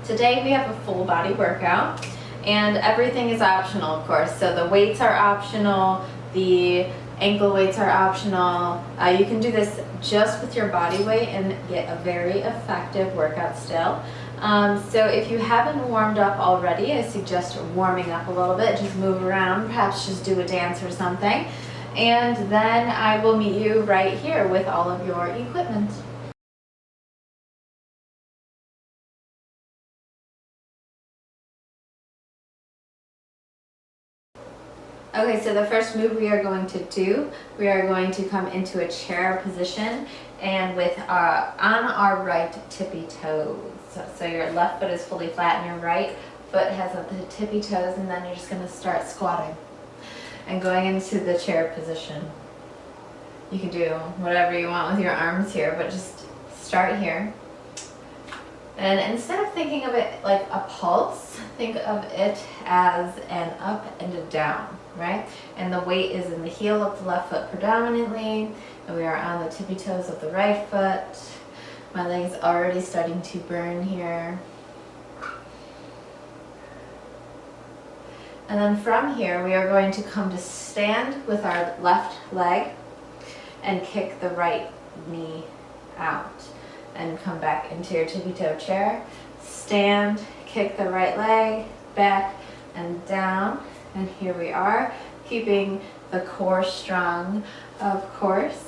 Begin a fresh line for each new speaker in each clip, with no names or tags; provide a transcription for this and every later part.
Today we have a full body workout and everything is optional, of course. So the weights are optional, the ankle weights are optional. You can do this just with your body weight and get a very effective workout still. So if you haven't warmed up already, I suggest warming up a little bit. Just move around, perhaps just do a dance or something. And then I will meet you right here with all of your equipment. Okay, so the first move we are going to do, we are going to come into a chair position and with on our right tippy toes. So your left foot is fully flat and your right foot has the tippy toes, and then you're just going to start squatting and going into the chair position. You can do whatever you want with your arms here, but just start here. And instead of thinking of it like a pulse, think of it as an up and a down, right? And the weight is in the heel of the left foot predominantly, and we are on the tippy toes of the right foot. My leg is already starting to burn here. And then from here, we are going to come to stand with our left leg and kick the right knee out. And come back into your tippy toe chair. Stand, kick the right leg, back and down. And here we are, keeping the core strong, of course.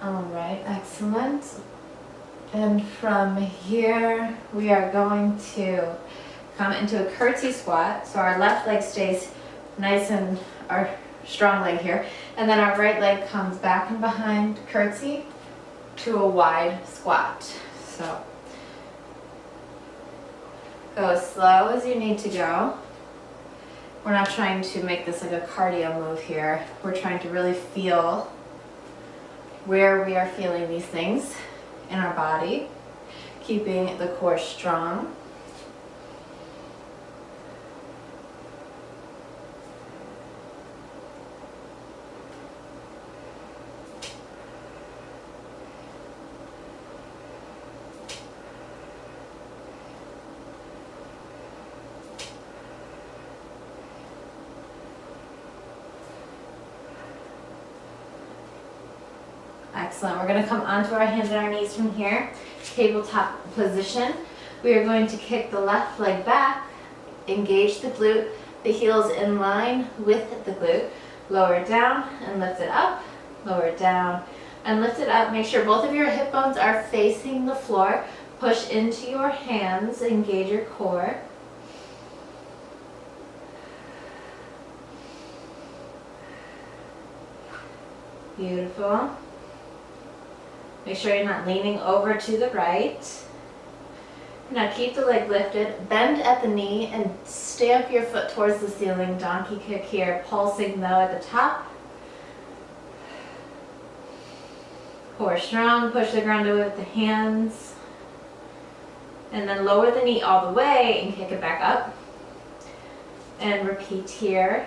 All right, excellent. And from here, we are going to come into a curtsy squat. So our left leg stays nice and our strong leg here. And then our right leg comes back and behind curtsy to a wide squat. So go as slow as you need to go. We're not trying to make this like a cardio move here. We're trying to really feel where we are feeling these things in our body, keeping the core strong. Excellent. We're going to come onto our hands and our knees from here, tabletop position. We are going to kick the left leg back, engage the glute, the heels in line with the glute. Lower it down and lift it up, lower it down and lift it up. Make sure both of your hip bones are facing the floor. Push into your hands, engage your core. Beautiful. Make sure you're not leaning over to the right. Now keep the leg lifted, bend at the knee and stamp your foot towards the ceiling. Donkey kick here, pulsing though at the top. Core strong, push the ground away with the hands. And then lower the knee all the way and kick it back up. And repeat here.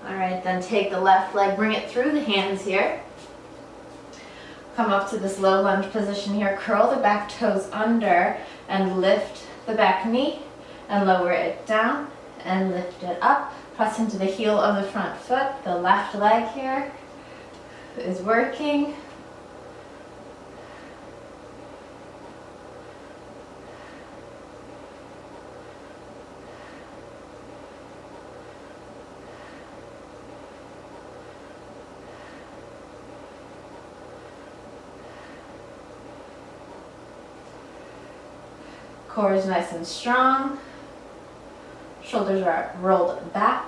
Alright, then take the left leg, bring it through the hands here. Come up to this low lunge position here. Curl the back toes under and lift the back knee and lower it down and lift it up. Press into the heel of the front foot. The left leg here is working. Core is nice and strong. Shoulders are rolled back.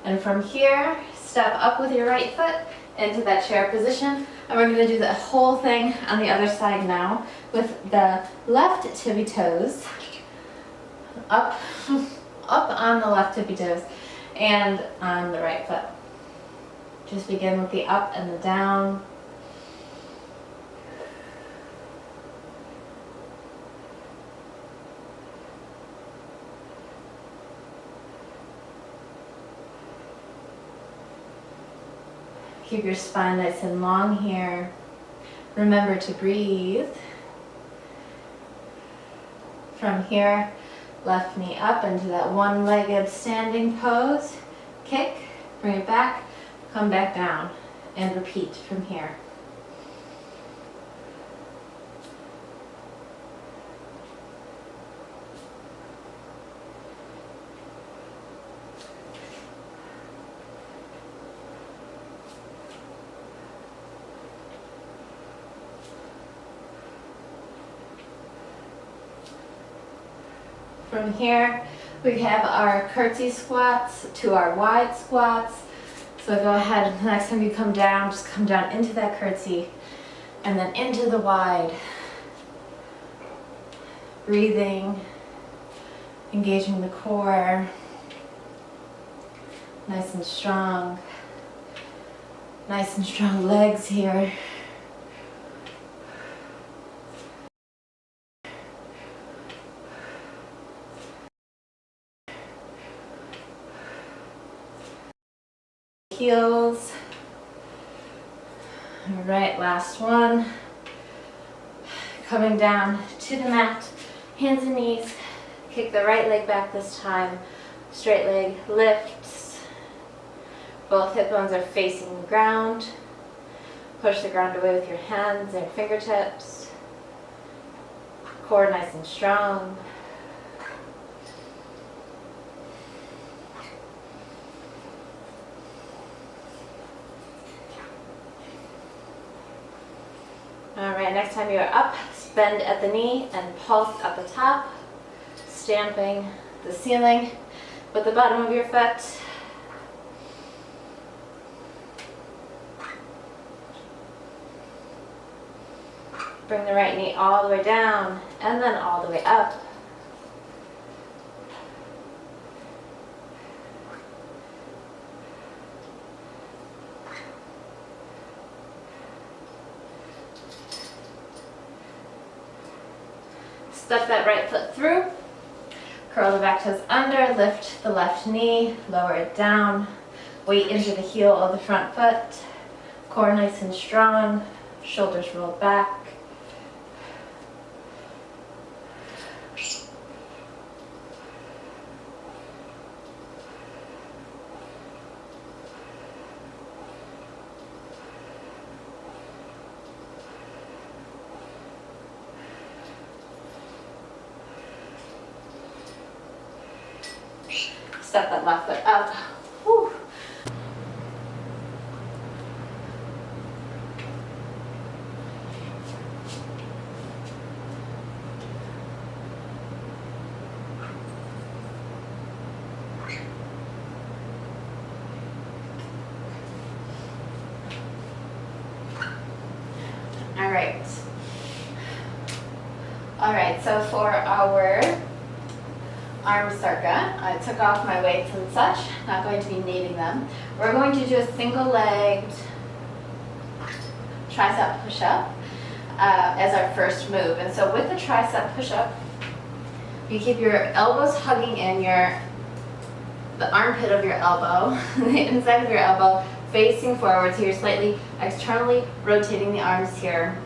And from here, step up with your right foot into that chair position. And we're going to do the whole thing on the other side now with the left tippy toes up on the left tippy toes and on the right foot. Just begin with the up and the down. Keep your spine nice and long here. Remember to breathe. From here, left knee up into that one-legged standing pose. Kick, bring it back, come back down, and repeat from here. From here, we have our curtsy squats to our wide squats. So go ahead, the next time you come down, just come down into that curtsy and then into the wide. Breathing, engaging the core, nice and strong. Nice and strong legs here. Heels. All right, last one. Coming down to the mat, hands and knees. Kick the right leg back this time. Straight leg lifts. Both hip bones are facing the ground. Push the ground away with your hands and fingertips. Core nice and strong. Alright, next time you're up, bend at the knee and pulse at the top, stamping the ceiling with the bottom of your foot. Bring the right knee all the way down and then all the way up. Step that right foot through, curl the back toes under, lift the left knee, lower it down, weight into the heel of the front foot, core nice and strong, shoulders rolled back. Step that left foot up. Whew. All right, so for our arm circuit, I took off my weights and such, not going to be needing them. We're going to do a single-legged tricep push-up as our first move. And so with the tricep push-up, you keep your elbows hugging in the armpit of your elbow, the inside of your elbow, facing forward, so you're slightly externally rotating the arms here.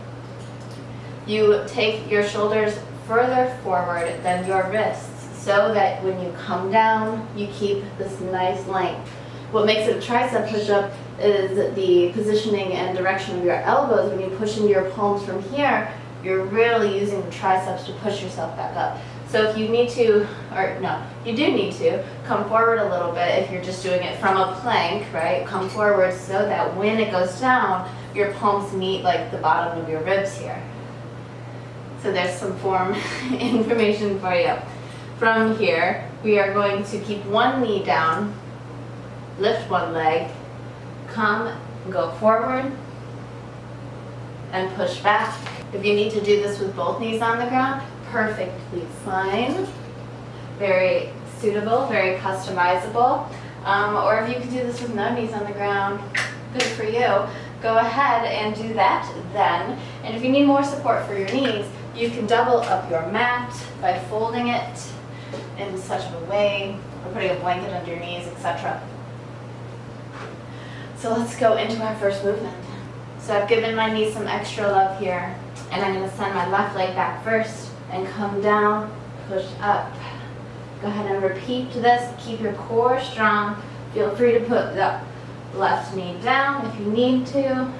You take your shoulders further forward than your wrists so that when you come down, you keep this nice length. What makes it a tricep push-up is the positioning and direction of your elbows. When you push into your palms from here, you're really using the triceps to push yourself back up. So if you need to, or no, you do need to, come forward a little bit if you're just doing it from a plank, right? Come forward so that when it goes down, your palms meet like the bottom of your ribs here. So there's some form information for you. From here, we are going to keep one knee down, lift one leg, come and go forward, and push back. If you need to do this with both knees on the ground, perfectly fine. Very suitable, very customizable. Or if you could do this with no knees on the ground, good for you. Go ahead and do that then. And if you need more support for your knees, you can double up your mat by folding it in such a way, or putting a blanket under your knees, etc. So let's go into our first movement. So I've given my knees some extra love here, and I'm going to send my left leg back first and come down, push up. Go ahead and repeat this. Keep your core strong. Feel free to put the left knee down if you need to.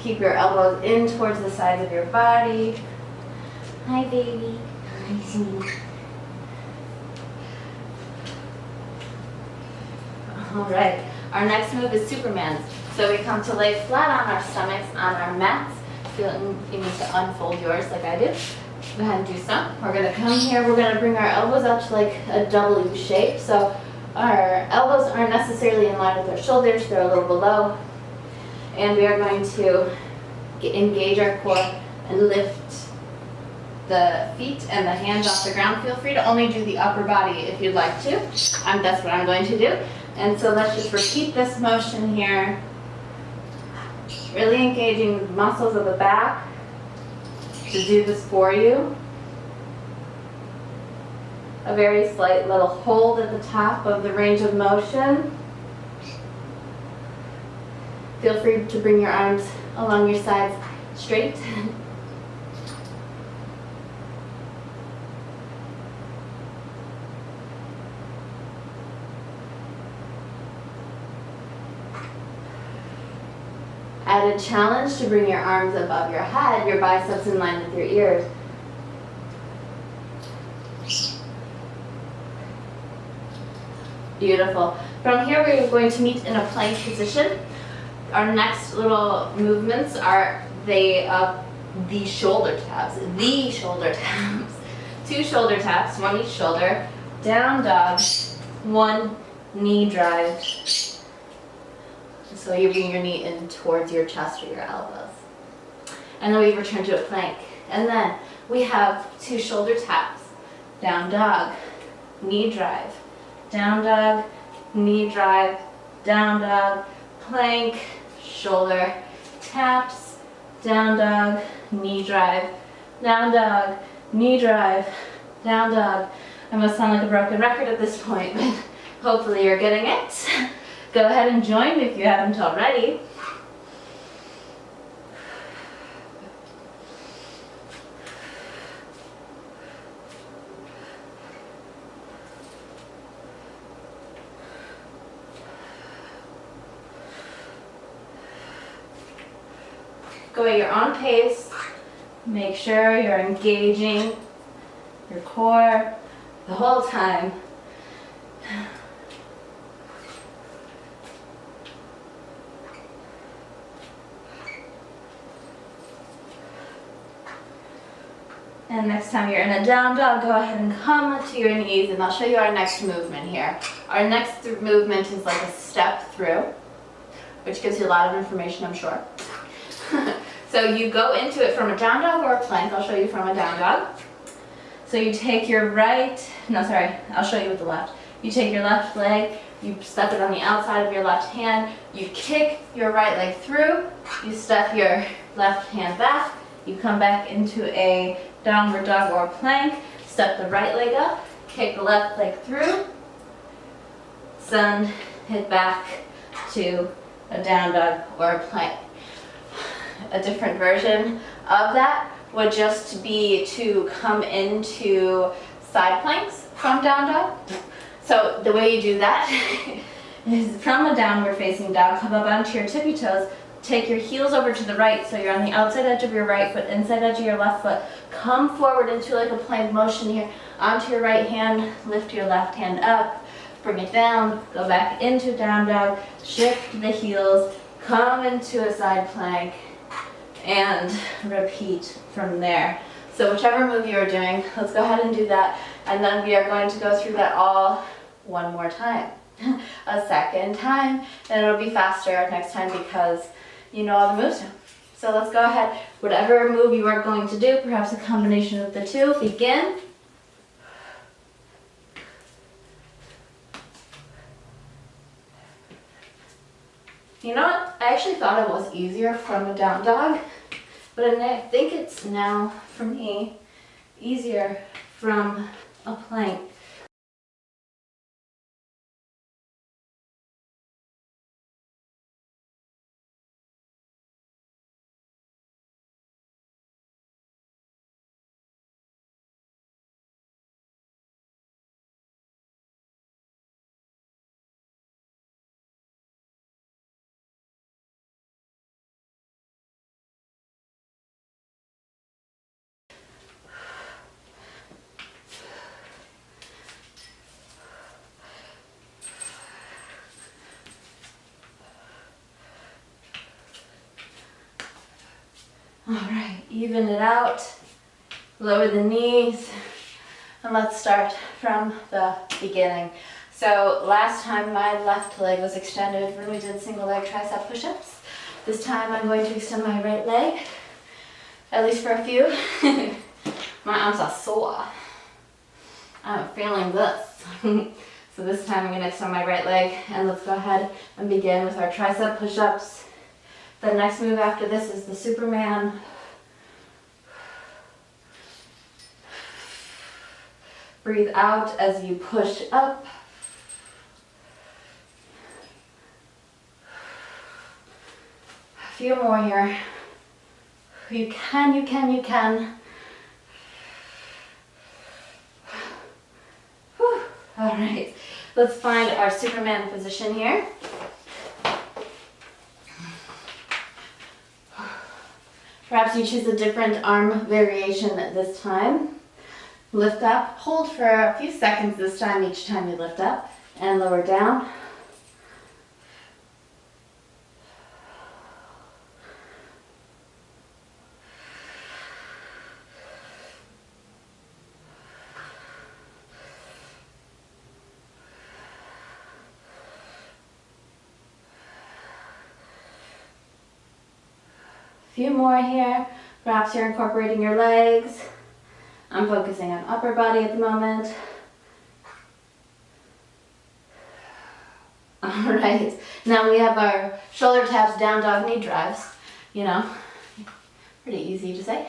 Keep your elbows in towards the sides of your body. Hi, baby. Hi, sweetie. All right. Our next move is Superman's. So we come to lay flat on our stomachs on our mats. If you need to unfold yours like I do, go ahead and do so. We're going to come here. We're going to bring our elbows out to like a W shape. So our elbows aren't necessarily in line with our shoulders. They're a little below. And we are going to engage our core and lift the feet and the hands off the ground. Feel free to only do the upper body if you'd like to. That's what I'm going to do. And so let's just repeat this motion here. Really engaging the muscles of the back to do this for you. A very slight little hold at the top of the range of motion. Feel free to bring your arms along your sides straight. Added challenge to bring your arms above your head, your biceps in line with your ears. Beautiful. From here, we're going to meet in a plank position. Our next little movements are the shoulder taps. The shoulder taps. 2 shoulder taps, 1 each shoulder. Down dog, 1 knee drive. So you bring your knee in towards your chest or your elbows. And then we return to a plank. And then we have 2 shoulder taps. Down dog, knee drive. Down dog, knee drive. Down dog, plank, shoulder taps. Down dog, knee drive. Down dog, knee drive. Down dog. I must sound like a broken record at this point, but hopefully you're getting it. Go ahead and join me if you haven't already. Go at your own pace. Make sure you're engaging your core the whole time. And next time you're in a down dog, go ahead and come to your knees, and I'll show you our next movement here. Our next movement is like a step through, which gives you a lot of information, I'm sure. So you go into it from a down dog or a plank. I'll show you from a down dog. So you take your I'll show you with the left. You take your left leg, you step it on the outside of your left hand, you kick your right leg through, you step your left hand back, you come back into a downward dog or a plank, step the right leg up, kick the left leg through, send it back to a down dog or a plank. A different version of that would just be to come into side planks from down dog. So the way you do that is from a downward facing dog, come up onto your tippy toes, take your heels over to the right so you're on the outside edge of your right foot, inside edge of your left foot. Come forward into like a plank motion here, onto your right hand, lift your left hand up, bring it down, go back into down dog, shift the heels, come into a side plank, and repeat from there. So whichever move you are doing, let's go ahead and do that, and then we are going to go through that all one more time. a second time, and it'll be faster next time because you know all the moves now. So let's go ahead, whatever move you are going to do, perhaps a combination of the two, begin. You know what? I actually thought it was easier from a down dog, but I think it's now, for me, easier from a plank. All right, even it out, lower the knees, and let's start from the beginning. So last time my left leg was extended when we did single leg tricep push-ups. This time I'm going to extend my right leg, at least for a few. My arms are sore. I'm feeling this. So this time I'm going to extend my right leg, and let's go ahead and begin with our tricep push-ups. The next move after this is the Superman. Breathe out as you push up. A few more here. You can, you can, you can. Whew. All right, let's find our Superman position here. Perhaps you choose a different arm variation this time. Lift up, hold for a few seconds this time, each time you lift up, and lower down. A few more here. Perhaps you're incorporating your legs. I'm focusing on upper body at the moment. All right, now we have our shoulder taps, down dog, knee drives. You know, pretty easy to say.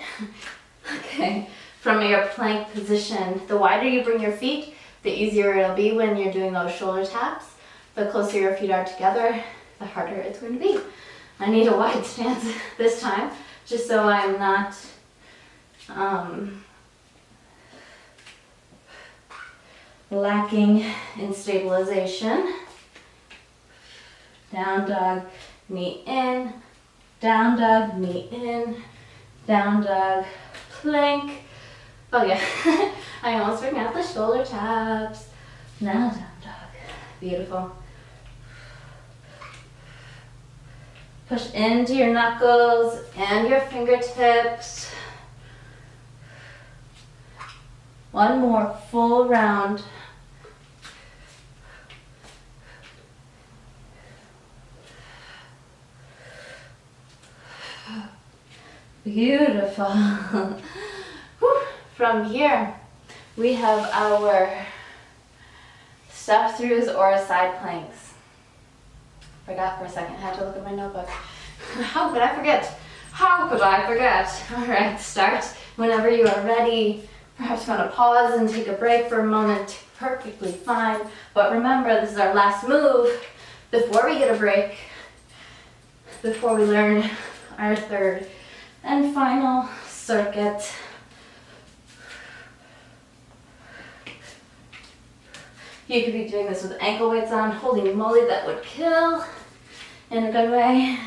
Okay, from your plank position, the wider you bring your feet, the easier it'll be when you're doing those shoulder taps. The closer your feet are together, the harder it's going to be. I need a wide stance this time, just so I'm not lacking in stabilization. Down dog, knee in, down dog, knee in, down dog, plank. Oh yeah, I almost forgot the shoulder taps. Now down dog, beautiful. Push into your knuckles and your fingertips. One more full round. Beautiful. From here, we have our step throughs or side planks. Forgot for a second, I had to look at my notebook. How could I forget? How could I forget? All right, start whenever you are ready. Perhaps you want to pause and take a break for a moment. Perfectly fine. But remember, this is our last move before we get a break, before we learn our third and final circuit. You could be doing this with ankle weights on. Holy moly, that would kill in a good way.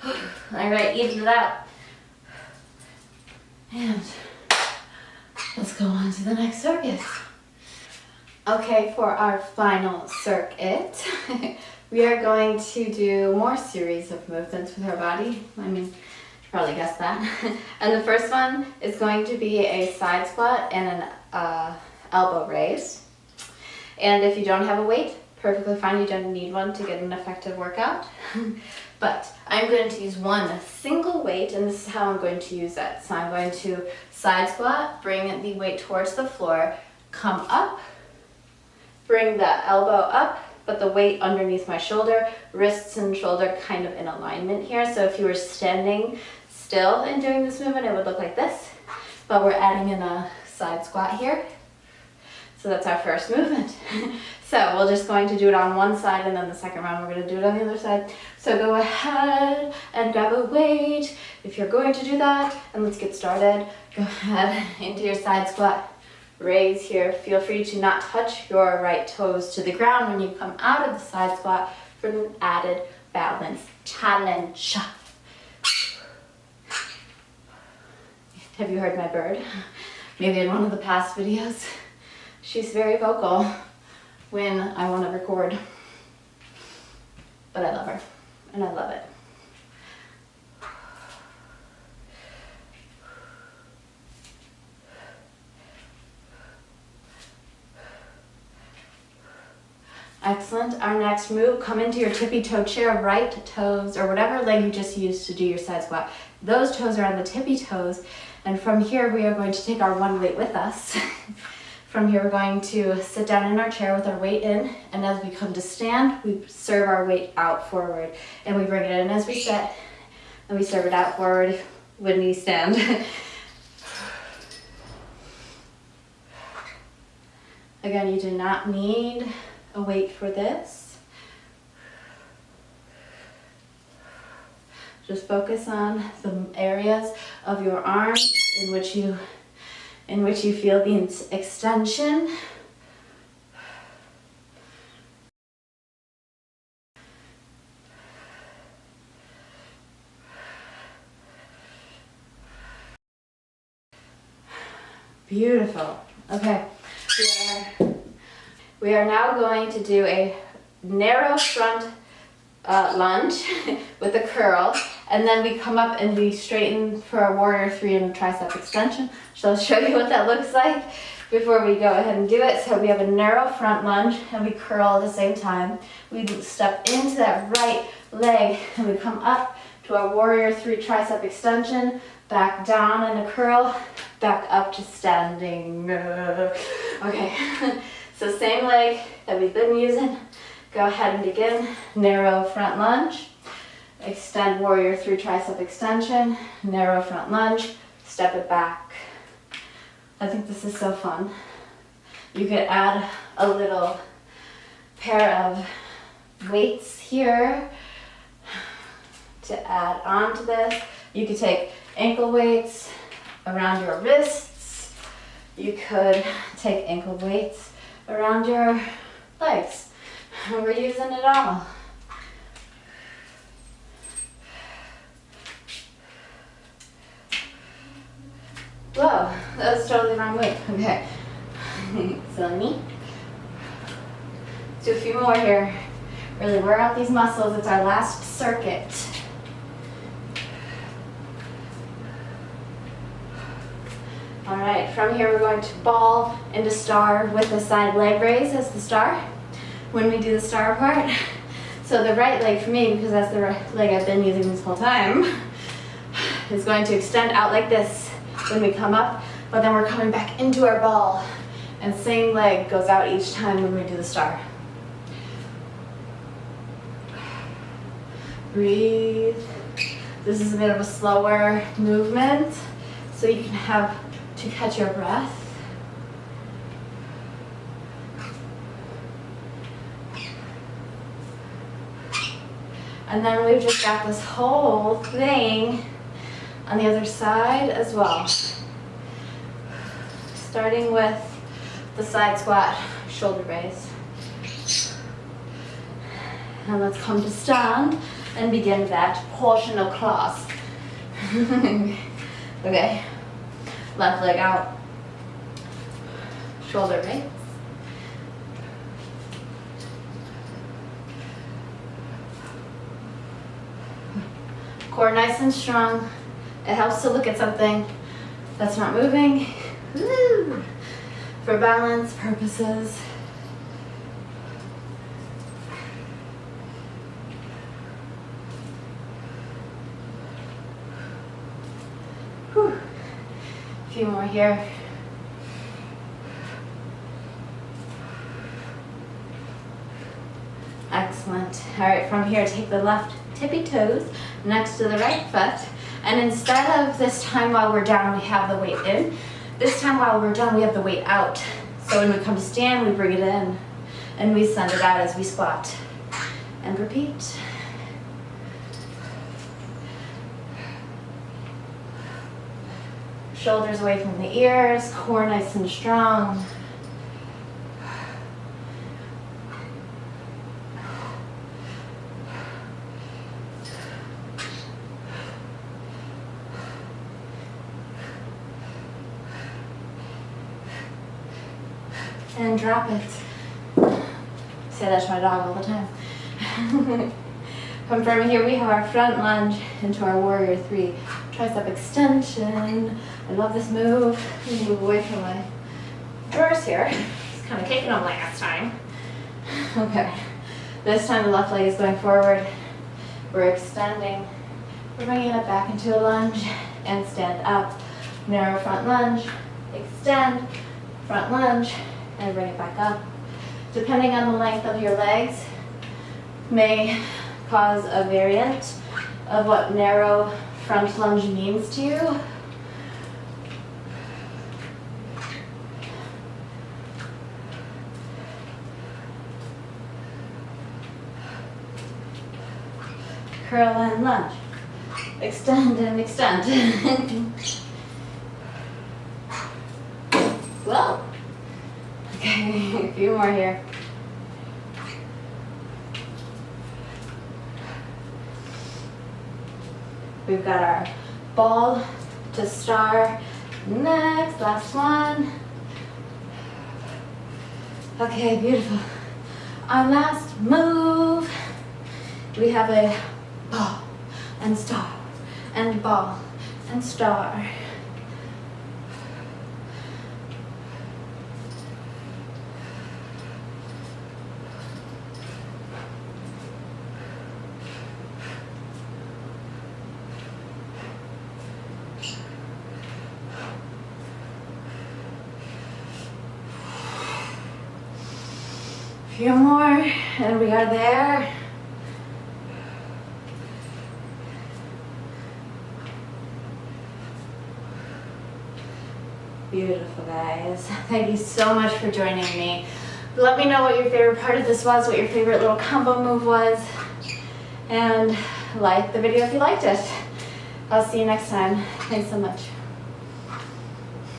All right, even it out. And let's go on to the next circuit. Okay, for our final circuit, we are going to do more series of movements with our body. I mean, you probably guessed that. And the first one is going to be a side squat and an elbow raise. And if you don't have a weight, perfectly fine. You don't need one to get an effective workout. But I'm going to use one single weight, and this is how I'm going to use it. So I'm going to side squat, bring the weight towards the floor, come up, bring the elbow up, but the weight underneath my shoulder, wrists and shoulder kind of in alignment here. So if you were standing still and doing this movement, it would look like this, but we're adding in a side squat here. So that's our first movement. So we're just going to do it on one side, and then the second round we're going to do it on the other side. So go ahead and grab a weight if you're going to do that, and let's get started. Go ahead into your side squat. Raise here. Feel free to not touch your right toes to the ground when you come out of the side squat for an added balance challenge. Have you heard my bird? Maybe in one of the past videos. She's very vocal when I want to record, but I love her, and I love it. Excellent. Our next move, come into your tippy toe chair, right toes, or whatever leg you just used to do your side squat. Those toes are on the tippy toes, and from here we are going to take our one weight with us. From here, we're going to sit down in our chair with our weight in, and as we come to stand, we serve our weight out forward, and we bring it in as we sit, and we serve it out forward when we stand. Again, you do not need a weight for this. Just focus on the areas of your arms in which you feel the extension. Beautiful. Okay, we are now going to do a narrow front lunge with a curl, and then we come up and we straighten for a warrior 3 and a tricep extension. So I'll show you what that looks like before we go ahead and do it. So we have a narrow front lunge and we curl at the same time. We step into that right leg and we come up to our warrior 3 tricep extension, back down and a curl, back up to standing. Okay, so same leg that we've been using. Go ahead and begin. Narrow front lunge. Extend warrior 3 tricep extension. Narrow front lunge. Step it back. I think this is so fun. You could add a little pair of weights here to add on to this. You could take ankle weights around your wrists. You could take ankle weights around your legs. We're using it all. Whoa, that was totally wrong way. Okay. So neat. Let's do a few more here. Really wear out these muscles. It's our last circuit. All right, from here we're going to ball into star with the side leg raise as the star when we do the star part. So the right leg for me, because that's the right leg I've been using this whole time, is going to extend out like this when we come up, but then we're coming back into our ball, and same leg goes out each time when we do the star. Breathe. This is a bit of a slower movement, so you can have to catch your breath. And then we've just got this whole thing on the other side as well. Starting with the side squat, shoulder raise. And let's come to stand and begin that portion of class. Okay, left leg out, shoulder raise. Core nice and strong. It helps to look at something that's not moving. Woo! For balance purposes. A few more here. Excellent. All right, from here, take the left tippy toes next to the right foot. And instead of this time while we're down, we have the weight in. This time while we're down, we have the weight out. So when we come to stand, we bring it in and we send it out as we squat. And repeat. Shoulders away from the ears, core nice and strong. And drop it. Say that to my dog all the time. Confirming here, we have our front lunge into our warrior 3. Tricep extension. I love this move. Let me move away from my drawers here. Just kind of kicking them last time. Okay. This time the left leg is going forward. We're extending. We're bringing it back into a lunge and stand up. Narrow front lunge. Extend. Front lunge. And bring it back up. Depending on the length of your legs, may cause a variant of what narrow front lunge means to you. Curl and lunge. Extend and extend. Whoa. Okay, a few more here. We've got our ball to star. Next, last one. Okay, beautiful. Our last move, we have a ball and star and ball and star. Few more, and we are there. Beautiful, guys. Thank you so much for joining me. Let me know what your favorite part of this was, what your favorite little combo move was, and like the video if you liked it. I'll see you next time. Thanks so much.